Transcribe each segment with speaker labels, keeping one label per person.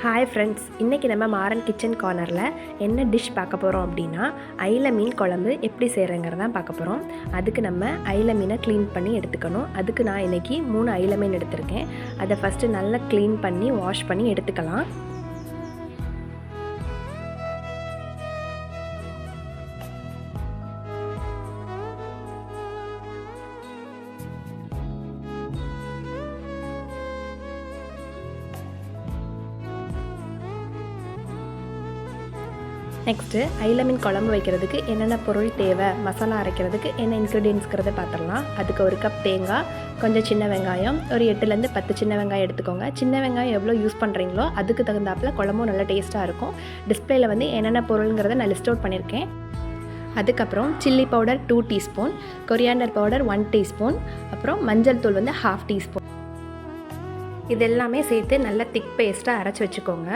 Speaker 1: Hi friends, இன்றைக்கி நம்ம Maran kitchen கார்னரில் என்ன டிஷ் பார்க்க போகிறோம் அப்படின்னா அயில மீன் குழம்பு எப்படி செய்கிறேங்கிறதான் பார்க்க போகிறோம். அதுக்கு நம்ம அயில மீனை க்ளீன் பண்ணி எடுத்துக்கணும். அதுக்கு நான் இன்றைக்கி 3 அயில மீன் எடுத்திருக்கேன். அதை ஃபஸ்ட்டு நல்லா க்ளீன் பண்ணி வாஷ் பண்ணி எடுத்துக்கலாம். நெக்ஸ்ட்டு அயில மீன் குழம்பு வைக்கிறதுக்கு என்னென்ன பொருள் தேவை, மசாலா அரைக்கிறதுக்கு என்ன இன்க்ரீடியன்ட்ஸ்கிறத பார்த்துடலாம். அதுக்கு 1 கப் தேங்காய், கொஞ்சம் சின்ன வெங்காயம், ஒரு 8லேருந்து 10 சின்ன வெங்காயம் எடுத்துக்கோங்க. சின்ன வெங்காயம் எவ்வளோ யூஸ் பண்ணுறீங்களோ அதுக்கு தகுந்தாப்பில் குழம்பும் நல்லா டேஸ்ட்டாக இருக்கும். டிஸ்பிளேயில் வந்து என்னென்ன பொருளுங்கிறத நான் லிஸ்ட் அவுட் பண்ணியிருக்கேன். அதுக்கப்புறம் chilli powder 2 teaspoon, coriander powder 1 teaspoon, அப்புறம் மஞ்சள் தூள் வந்து 1/2 டீஸ்பூன். இது எல்லாமே சேர்த்து நல்லா திக் பேஸ்ட்டாக அரைச்சி வச்சுக்கோங்க.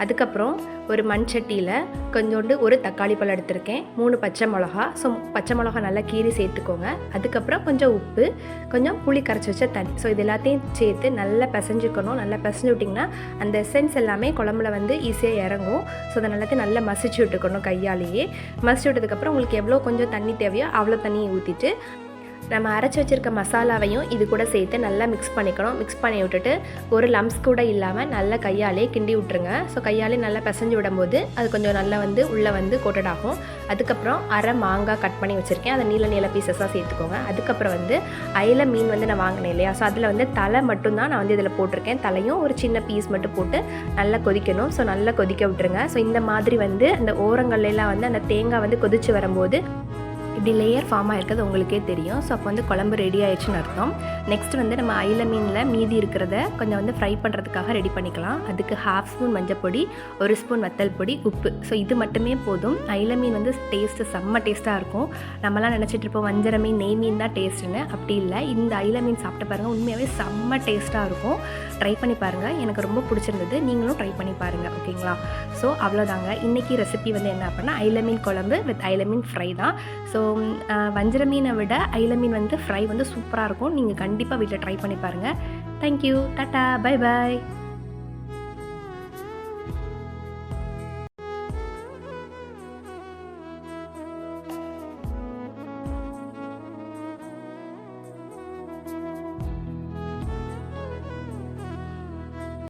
Speaker 1: அதுக்கப்புறம் ஒரு மண் சட்டியில் கொஞ்சோண்டு ஒரு தக்காளி பழம் எடுத்திருக்கேன், 3 பச்சை மிளகா. ஸோ பச்சை மிளகா நல்லா கீறி சேர்த்துக்கோங்க. அதுக்கப்புறம் கொஞ்சம் உப்பு, கொஞ்சம் புளி கரைச்சி வச்ச தண்ணி. ஸோ இது எல்லாத்தையும் சேர்த்து நல்லா பிசைஞ்சுக்கணும். நல்லா பிசைஞ்சு விட்டிங்கன்னா அந்த எசன்ஸ் எல்லாமே குழம்புல வந்து ஈஸியாக இறங்கும். ஸோ அதை எல்லாத்தையும் நல்லா மசிச்சு விட்டுக்கணும் கையாலேயே. மசிச்சு விட்டதுக்கப்புறம் உங்களுக்கு எவ்வளோ கொஞ்சம் தண்ணி தேவையோ அவ்வளோ தண்ணியை ஊற்றிட்டு நம்ம அரைச்சி வச்சுருக்க மசாலாவையும் இது கூட சேர்த்து நல்லா மிக்ஸ் பண்ணிக்கணும். மிக்ஸ் பண்ணி விட்டுட்டு ஒரு லம்ஸ் கூட இல்லாமல் நல்லா கையாலே கிண்டி விட்டுருங்க. ஸோ கையாலே நல்லா பிசைஞ்சு விடும்போது அது கொஞ்சம் நல்லா வந்து உள்ளே வந்து கோட்டட் ஆகும். அதுக்கப்புறம் அரை மாங்காய் கட் பண்ணி வச்சுருக்கேன், அதை நீல பீசஸாக சேர்த்துக்கோங்க. அதுக்கப்புறம் வந்து அயில மீன் வந்து நான் வாங்கினேன் இல்லையா, ஸோ அதில் வந்து தலை மட்டும்தான் நான் வந்து இதில் போட்டிருக்கேன். தலையும் ஒரு சின்ன பீஸ் மட்டும் போட்டு நல்லா கொதிக்கணும். ஸோ நல்லா கொதிக்க விட்டுருங்க. ஸோ இந்த மாதிரி வந்து அந்த ஓரங்கள்லாம் வந்து அந்த தேங்காய் வந்து கொதித்து வரும்போது இப்படி லேயர் ஃபார்ம் ஆகிருக்கிறது உங்களுக்கே தெரியும். ஸோ அப்போ வந்து குழம்பு ரெடி ஆயிடுச்சுன்னு அர்த்தம். நெக்ஸ்ட் வந்து நம்ம அயில மீனில் மீதி இருக்கிறத கொஞ்சம் வந்து ஃப்ரை பண்ணுறதுக்காக ரெடி பண்ணிக்கலாம். அதுக்கு 1/2 ஸ்பூன் மஞ்சள் பொடி, 1 ஸ்பூன் வத்தல் பொடி, உப்பு. ஸோ இது மட்டுமே போதும். அயில மீன் வந்து டேஸ்ட்டு செம்ம டேஸ்ட்டாக இருக்கும். நம்மலாம் நினச்சிட்டு இருப்போம் வஞ்சர மீன், நெய் மீன் தான் டேஸ்ட்டுன்னு. அப்படி இல்லை, இந்த அயில மீன் சாப்பிட்டு பாருங்கள், உண்மையாகவே செம்ம டேஸ்ட்டாக இருக்கும். ட்ரை பண்ணி பாருங்கள், எனக்கு ரொம்ப பிடிச்சிருந்தது. நீங்களும் ட்ரை பண்ணி பாருங்கள், ஓகேங்களா? ஸோ அவ்வளோதாங்க. இன்றைக்கி ரெசிபி வந்து என்ன அப்படின்னா அயில மீன் குழம்பு வித் அயில மீன் ஃப்ரை தான். ஸோ வஞ்சர மீனை விட அயில மீன் வந்து ஃப்ரை வந்து சூப்பராக இருக்கும். நீங்கள் கண்டிப்பாக வீட்டில் ட்ரை பண்ணி பாருங்கள். Thank you, tata, bye bye.